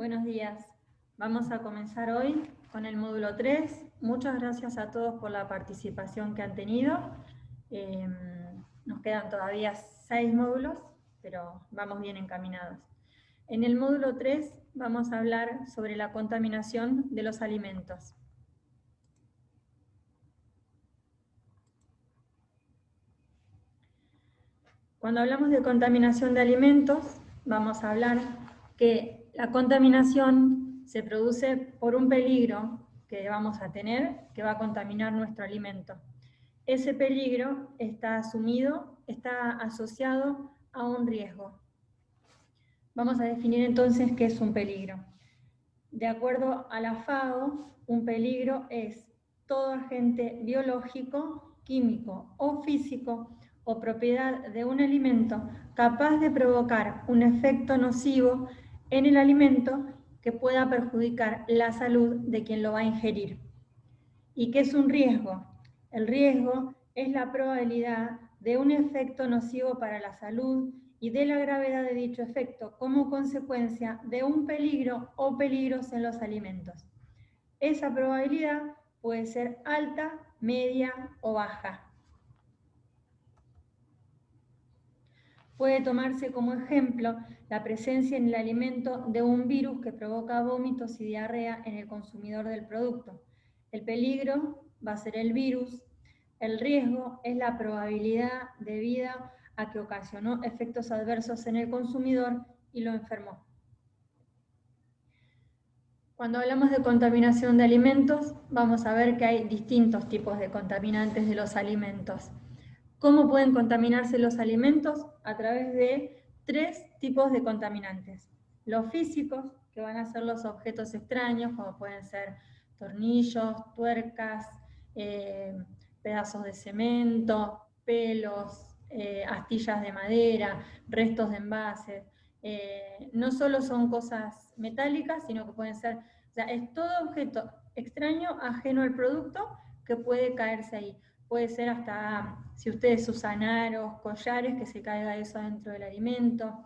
Buenos días. Vamos a comenzar hoy con el módulo 3. Muchas gracias a todos por la participación que han tenido. Nos quedan todavía 6 módulos, pero vamos bien encaminados. En el módulo 3 vamos a hablar sobre la contaminación de los alimentos. Cuando hablamos de contaminación de alimentos, vamos a hablar que la contaminación se produce por un peligro que vamos a tener, que va a contaminar nuestro alimento. Ese peligro está asociado a un riesgo. Vamos a definir entonces qué es un peligro. De acuerdo a la FAO, un peligro es todo agente biológico, químico o físico o propiedad de un alimento capaz de provocar un efecto nocivo en el alimento que pueda perjudicar la salud de quien lo va a ingerir. ¿Y qué es un riesgo? El riesgo es la probabilidad de un efecto nocivo para la salud y de la gravedad de dicho efecto como consecuencia de un peligro o peligros en los alimentos. Esa probabilidad puede ser alta, media o baja. Puede tomarse como ejemplo la presencia en el alimento de un virus que provoca vómitos y diarrea en el consumidor del producto. El peligro va a ser el virus, el riesgo es la probabilidad debida a que ocasionó efectos adversos en el consumidor y lo enfermó. Cuando hablamos de contaminación de alimentos, vamos a ver que hay distintos tipos de contaminantes de los alimentos. ¿Cómo pueden contaminarse los alimentos? A través de 3 tipos de contaminantes. Los físicos, que van a ser los objetos extraños, como pueden ser tornillos, tuercas, pedazos de cemento, pelos, astillas de madera, restos de envases. No solo son cosas metálicas, sino que pueden ser, o sea, es todo objeto extraño, ajeno al producto, que puede caerse ahí. Puede ser hasta, si ustedes usan aros, collares, que se caiga eso dentro del alimento.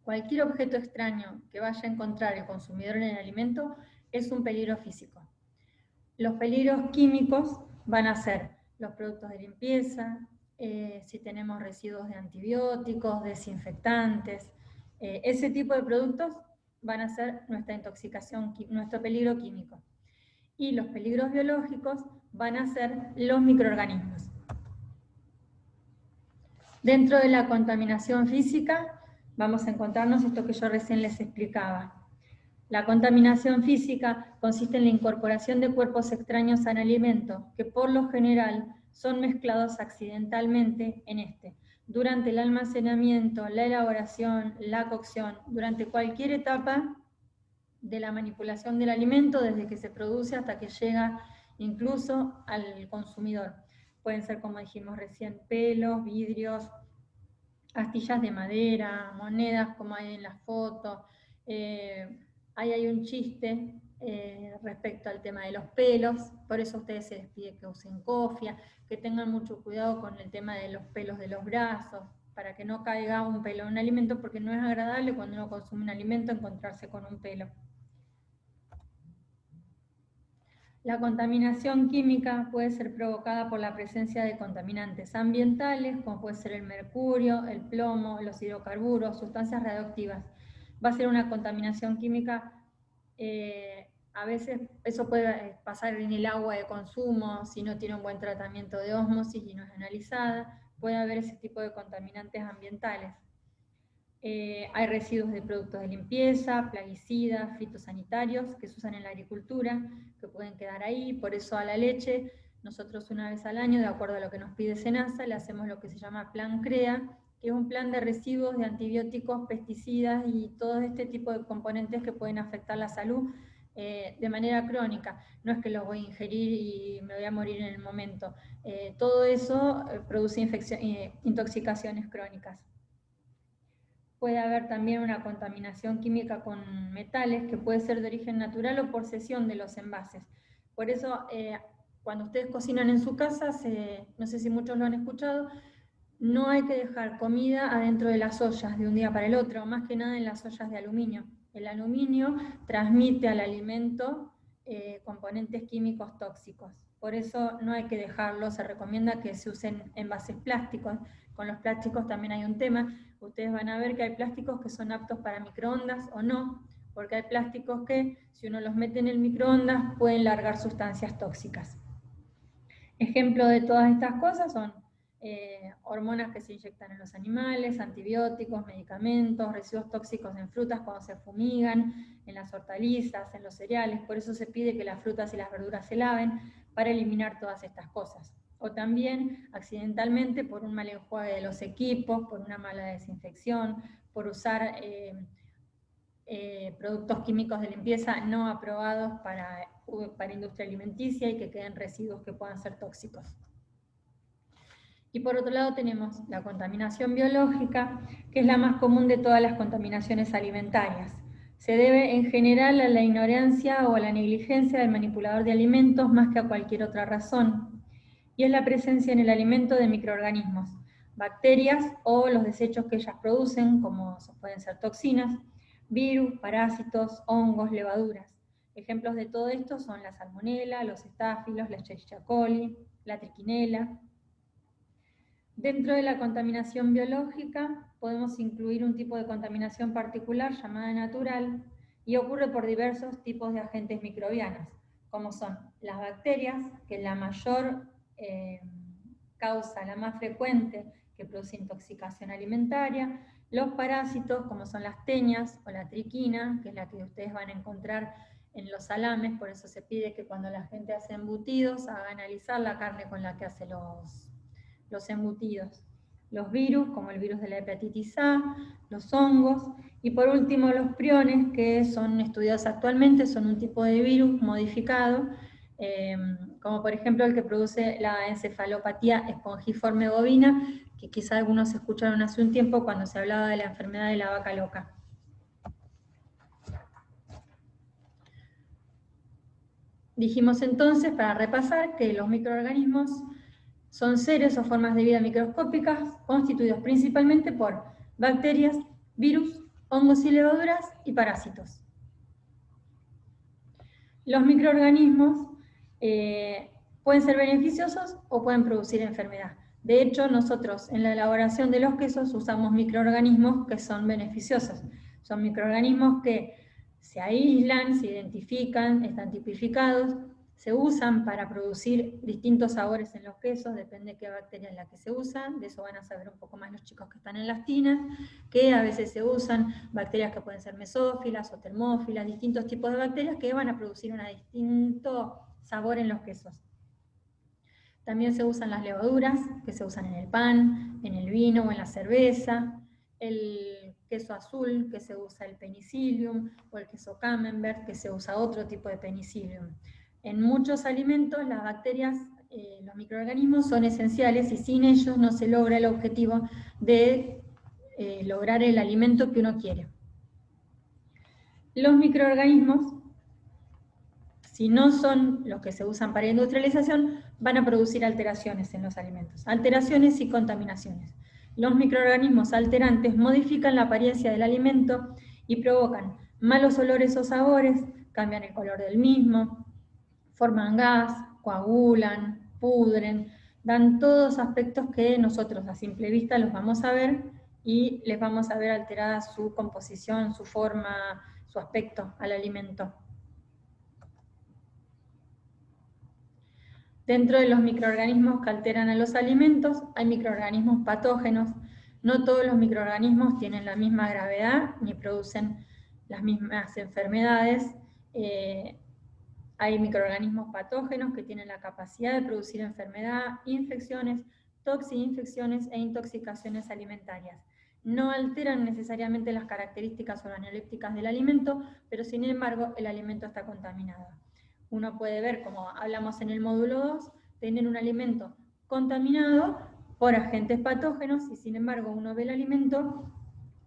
Cualquier objeto extraño que vaya a encontrar el consumidor en el alimento es un peligro físico. Los peligros químicos van a ser los productos de limpieza, si tenemos residuos de antibióticos, desinfectantes, ese tipo de productos van a ser nuestra intoxicación, nuestro peligro químico. Y los peligros biológicos van a ser los microorganismos. Dentro de la contaminación física vamos a encontrarnos esto que yo recién les explicaba. La contaminación física consiste en la incorporación de cuerpos extraños al alimento, que por lo general son mezclados accidentalmente en este, durante el almacenamiento, la elaboración, la cocción, durante cualquier etapa de la manipulación del alimento, desde que se produce hasta que llega incluso al consumidor. Pueden ser, como dijimos recién, pelos, vidrios, astillas de madera, monedas, como hay en la foto. Ahí hay un chiste respecto al tema de los pelos, por eso a ustedes se les pide que usen cofia, que tengan mucho cuidado con el tema de los pelos de los brazos, para que no caiga un pelo en un alimento, porque no es agradable cuando uno consume un alimento encontrarse con un pelo. La contaminación química puede ser provocada por la presencia de contaminantes ambientales, como puede ser el mercurio, el plomo, los hidrocarburos, sustancias radioactivas. Va a ser una contaminación química, a veces eso puede pasar en el agua de consumo, si no tiene un buen tratamiento de ósmosis y no es analizada, puede haber ese tipo de contaminantes ambientales. Hay residuos de productos de limpieza, plaguicidas, fitosanitarios que se usan en la agricultura, que pueden quedar ahí. Por eso a la leche, nosotros una vez al año, de acuerdo a lo que nos pide SENASA, le hacemos lo que se llama Plan CREA, que es un plan de residuos de antibióticos, pesticidas y todo este tipo de componentes que pueden afectar la salud de manera crónica. No es que los voy a ingerir y me voy a morir en el momento. Todo eso produce intoxicaciones crónicas. Puede haber también una contaminación química con metales que puede ser de origen natural o por cesión de los envases. Por eso, cuando ustedes cocinan en su casa, no sé si muchos lo han escuchado, no hay que dejar comida adentro de las ollas de un día para el otro, más que nada en las ollas de aluminio. El aluminio transmite al alimento componentes químicos tóxicos. Por eso no hay que dejarlo, se recomienda que se usen envases plásticos. Con los plásticos también hay un tema. Ustedes van a ver que hay plásticos que son aptos para microondas o no, porque hay plásticos que, si uno los mete en el microondas, pueden largar sustancias tóxicas. Ejemplo de todas estas cosas son hormonas que se inyectan en los animales, antibióticos, medicamentos, residuos tóxicos en frutas cuando se fumigan, en las hortalizas, en los cereales. Por eso se pide que las frutas y las verduras se laven para eliminar todas estas cosas. O también accidentalmente por un mal enjuague de los equipos, por una mala desinfección, por usar productos químicos de limpieza no aprobados para industria alimenticia y que queden residuos que puedan ser tóxicos. Y por otro lado tenemos la contaminación biológica, que es la más común de todas las contaminaciones alimentarias. Se debe en general a la ignorancia o a la negligencia del manipulador de alimentos más que a cualquier otra razón. Y es la presencia en el alimento de microorganismos, bacterias o los desechos que ellas producen, como pueden ser toxinas, virus, parásitos, hongos, levaduras. Ejemplos de todo esto son la salmonela, los estáfilos, la Escherichia coli, la trichinela. Dentro de la contaminación biológica podemos incluir un tipo de contaminación particular llamada natural y ocurre por diversos tipos de agentes microbianos, como son las bacterias, que es la mayor causa, la más frecuente que produce intoxicación alimentaria, los parásitos, como son las teñas o la triquina, que es la que ustedes van a encontrar en los salames, por eso se pide que cuando la gente hace embutidos haga analizar la carne con la que hace los embutidos. Los virus, como el virus de la hepatitis A, los hongos, y por último los priones, que son estudiados actualmente, son un tipo de virus modificado, como por ejemplo el que produce la encefalopatía espongiforme bovina, que quizá algunos escucharon hace un tiempo cuando se hablaba de la enfermedad de la vaca loca. Dijimos entonces, para repasar, que los microorganismos son seres o formas de vida microscópicas constituidos principalmente por bacterias, virus, hongos y levaduras y parásitos. Los microorganismos pueden ser beneficiosos o pueden producir enfermedad. De hecho, nosotros en la elaboración de los quesos usamos microorganismos que son beneficiosos. Son microorganismos que se aíslan, se identifican, están tipificados, se usan para producir distintos sabores en los quesos, depende de qué bacteria es la que se usa, de eso van a saber un poco más los chicos que están en las tinas, que a veces se usan bacterias que pueden ser mesófilas o termófilas, distintos tipos de bacterias que van a producir un distinto sabor en los quesos. También se usan las levaduras, que se usan en el pan, en el vino o en la cerveza, el queso azul, que se usa el penicillium, o el queso camembert, que se usa otro tipo de penicillium. En muchos alimentos las bacterias, los microorganismos son esenciales y sin ellos no se logra el objetivo de lograr el alimento que uno quiere. Los microorganismos, si no son los que se usan para industrialización, van a producir alteraciones en los alimentos, alteraciones y contaminaciones. Los microorganismos alterantes modifican la apariencia del alimento y provocan malos olores o sabores, cambian el color del mismo, forman gas, coagulan, pudren, dan todos aspectos que nosotros a simple vista los vamos a ver y les vamos a ver alterada su composición, su forma, su aspecto al alimento. Dentro de los microorganismos que alteran a los alimentos, hay microorganismos patógenos. No todos los microorganismos tienen la misma gravedad ni producen las mismas enfermedades. Hay microorganismos patógenos que tienen la capacidad de producir enfermedad, infecciones, toxinfecciones e intoxicaciones alimentarias. No alteran necesariamente las características organolépticas del alimento, pero sin embargo el alimento está contaminado. Uno puede ver, como hablamos en el módulo 2, tener un alimento contaminado por agentes patógenos y sin embargo uno ve el alimento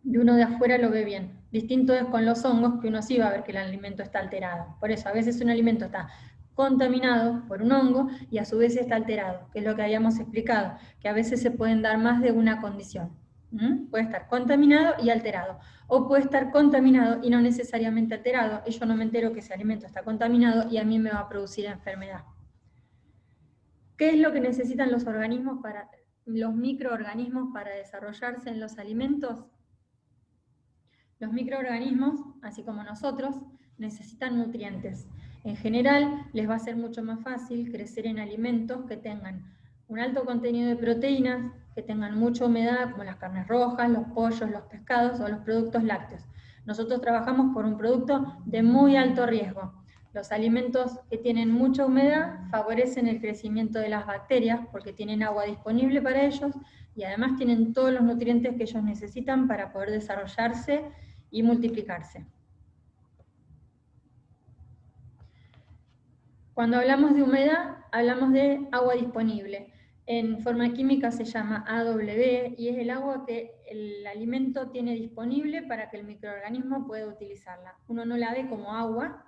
y uno de afuera lo ve bien. Distinto es con los hongos, que uno sí va a ver que el alimento está alterado. Por eso a veces un alimento está contaminado por un hongo y a su vez está alterado, que es lo que habíamos explicado, que a veces se pueden dar más de una condición. Puede estar contaminado y alterado, o puede estar contaminado y no necesariamente alterado, y yo no me entero que ese alimento está contaminado y a mí me va a producir enfermedad. ¿Qué es lo que necesitan los microorganismos para desarrollarse en los alimentos? Los microorganismos, así como nosotros, necesitan nutrientes. En general, les va a ser mucho más fácil crecer en alimentos que tengan un alto contenido de proteínas, que tengan mucha humedad, como las carnes rojas, los pollos, los pescados o los productos lácteos. Nosotros trabajamos por un producto de muy alto riesgo. Los alimentos que tienen mucha humedad favorecen el crecimiento de las bacterias porque tienen agua disponible para ellos y además tienen todos los nutrientes que ellos necesitan para poder desarrollarse y multiplicarse. Cuando hablamos de humedad, hablamos de agua disponible. En forma química se llama AW y es el agua que el alimento tiene disponible para que el microorganismo pueda utilizarla. Uno no la ve como agua,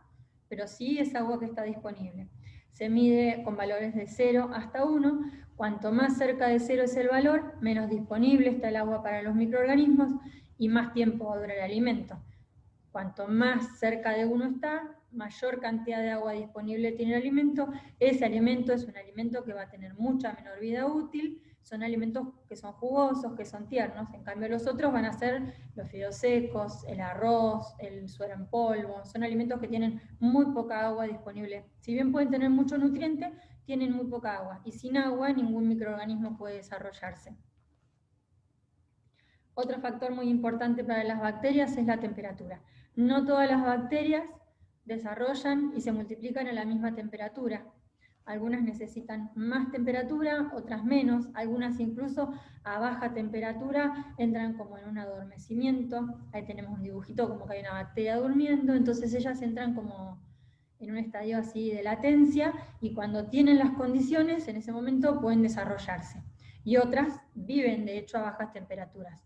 pero sí es agua que está disponible. Se mide con valores de 0 hasta 1. Cuanto más cerca de 0 es el valor, menos disponible está el agua para los microorganismos y más tiempo va a durar el alimento. Cuanto más cerca de 1 está, mayor cantidad de agua disponible tiene el alimento. Ese alimento es un alimento que va a tener mucha menor vida útil. Son alimentos que son jugosos, que son tiernos. En cambio los otros van a ser los fideos secos, el arroz, el suero en polvo. Son alimentos que tienen muy poca agua disponible. Si bien pueden tener mucho nutriente, tienen muy poca agua. Y sin agua ningún microorganismo puede desarrollarse. Otro factor muy importante para las bacterias es la temperatura. No todas las bacterias desarrollan y se multiplican a la misma temperatura. Algunas necesitan más temperatura, otras menos, algunas incluso a baja temperatura entran como en un adormecimiento. Ahí tenemos un dibujito como que hay una bacteria durmiendo, entonces ellas entran como en un estadio así de latencia y cuando tienen las condiciones, en ese momento pueden desarrollarse. Y otras viven de hecho a bajas temperaturas.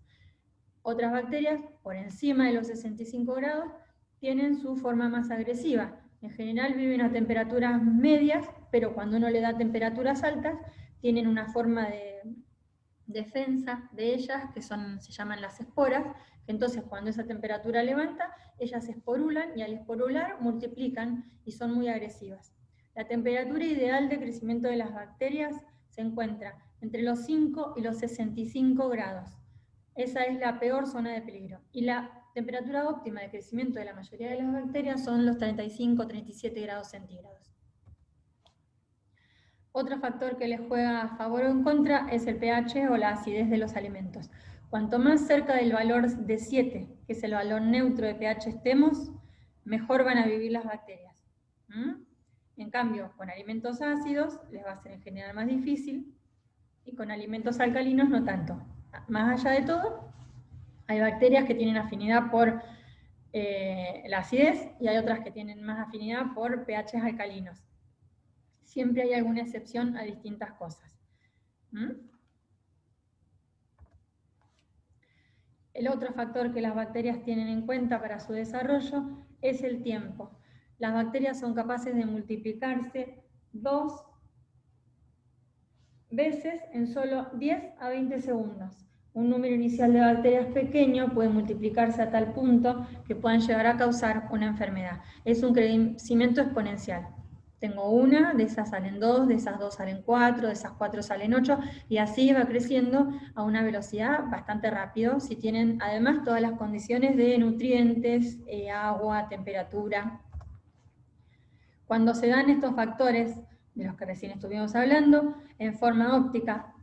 Otras bacterias, por encima de los 65 grados, tienen su forma más agresiva. En general viven a temperaturas medias, pero cuando uno le da temperaturas altas, tienen una forma de defensa de ellas, que se llaman las esporas, que entonces cuando esa temperatura levanta, ellas esporulan y al esporular multiplican y son muy agresivas. La temperatura ideal de crecimiento de las bacterias se encuentra entre los 5 y los 65 grados. Esa es la peor zona de peligro. Y la temperatura óptima de crecimiento de la mayoría de las bacterias son los 35-37 grados centígrados. Otro factor que les juega a favor o en contra es el pH o la acidez de los alimentos. Cuanto más cerca del valor de 7, que es el valor neutro de pH estemos, mejor van a vivir las bacterias. En cambio, con alimentos ácidos les va a ser en general más difícil y con alimentos alcalinos no tanto. Más allá de todo, hay bacterias que tienen afinidad por la acidez y hay otras que tienen más afinidad por pHs alcalinos. Siempre hay alguna excepción a distintas cosas. El otro factor que las bacterias tienen en cuenta para su desarrollo es el tiempo. Las bacterias son capaces de multiplicarse 2 veces en solo 10 a 20 segundos. Un número inicial de bacterias pequeño puede multiplicarse a tal punto que puedan llegar a causar una enfermedad. Es un crecimiento exponencial. Tengo una, de esas salen 2, de esas 2 salen 4, de esas 4 salen 8, y así va creciendo a una velocidad bastante rápido, si tienen además todas las condiciones de nutrientes, agua, temperatura. Cuando se dan estos factores, de los que recién estuvimos hablando, en forma óptima,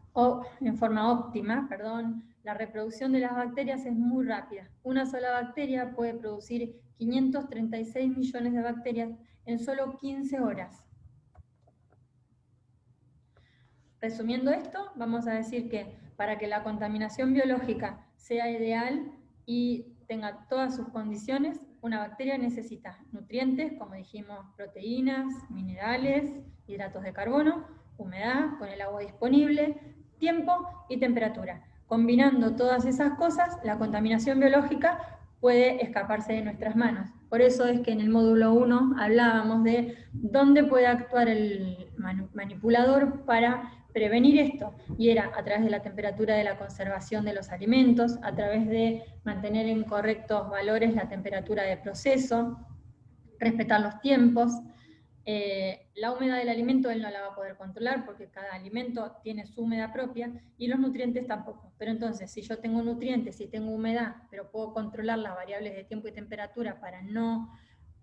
la reproducción de las bacterias es muy rápida. Una sola bacteria puede producir 536 millones de bacterias en solo 15 horas. Resumiendo esto, vamos a decir que para que la contaminación biológica sea ideal y tenga todas sus condiciones, una bacteria necesita nutrientes, como dijimos, proteínas, minerales, hidratos de carbono, humedad con el agua disponible, tiempo y temperatura. Combinando todas esas cosas, la contaminación biológica puede escaparse de nuestras manos. Por eso es que en el módulo 1 hablábamos de dónde puede actuar el manipulador para prevenir esto, y era a través de la temperatura de la conservación de los alimentos, a través de mantener en correctos valores la temperatura de proceso, respetar los tiempos. La humedad del alimento él no la va a poder controlar porque cada alimento tiene su humedad propia y los nutrientes tampoco. Pero entonces, si yo tengo nutrientes, si tengo humedad, pero puedo controlar las variables de tiempo y temperatura para no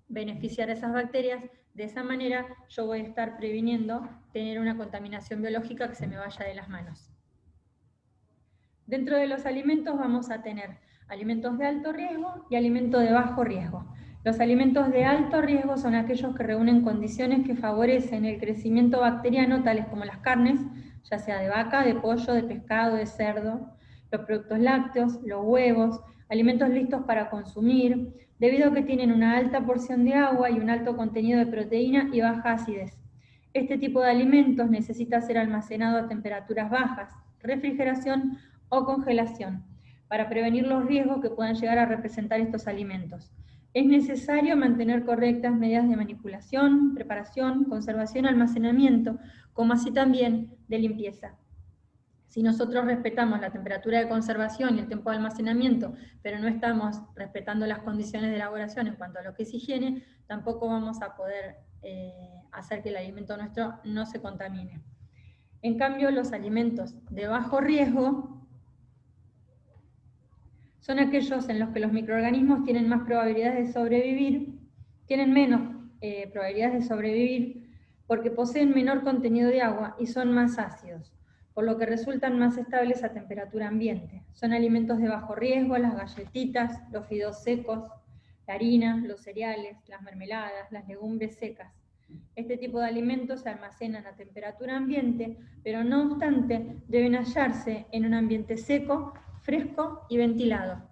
beneficiar a esas bacterias, de esa manera yo voy a estar previniendo tener una contaminación biológica que se me vaya de las manos. Dentro de los alimentos vamos a tener alimentos de alto riesgo y alimentos de bajo riesgo. Los alimentos de alto riesgo son aquellos que reúnen condiciones que favorecen el crecimiento bacteriano, tales como las carnes, ya sea de vaca, de pollo, de pescado, de cerdo, los productos lácteos, los huevos, alimentos listos para consumir, debido a que tienen una alta porción de agua y un alto contenido de proteína y baja acidez. Este tipo de alimentos necesita ser almacenado a temperaturas bajas, refrigeración o congelación, para prevenir los riesgos que puedan llegar a representar estos alimentos. Es necesario mantener correctas medidas de manipulación, preparación, conservación, almacenamiento, como así también de limpieza. Si nosotros respetamos la temperatura de conservación y el tiempo de almacenamiento, pero no estamos respetando las condiciones de elaboración en cuanto a lo que es higiene, tampoco vamos a poder hacer que el alimento nuestro no se contamine. En cambio, los alimentos de bajo riesgo son aquellos en los que los microorganismos tienen más probabilidades de sobrevivir, tienen menos probabilidades de sobrevivir porque poseen menor contenido de agua y son más ácidos, por lo que resultan más estables a temperatura ambiente. Son alimentos de bajo riesgo, las galletitas, los fideos secos, la harina, los cereales, las mermeladas, las legumbres secas. Este tipo de alimentos se almacenan a temperatura ambiente, pero no obstante deben hallarse en un ambiente seco, fresco y ventilado.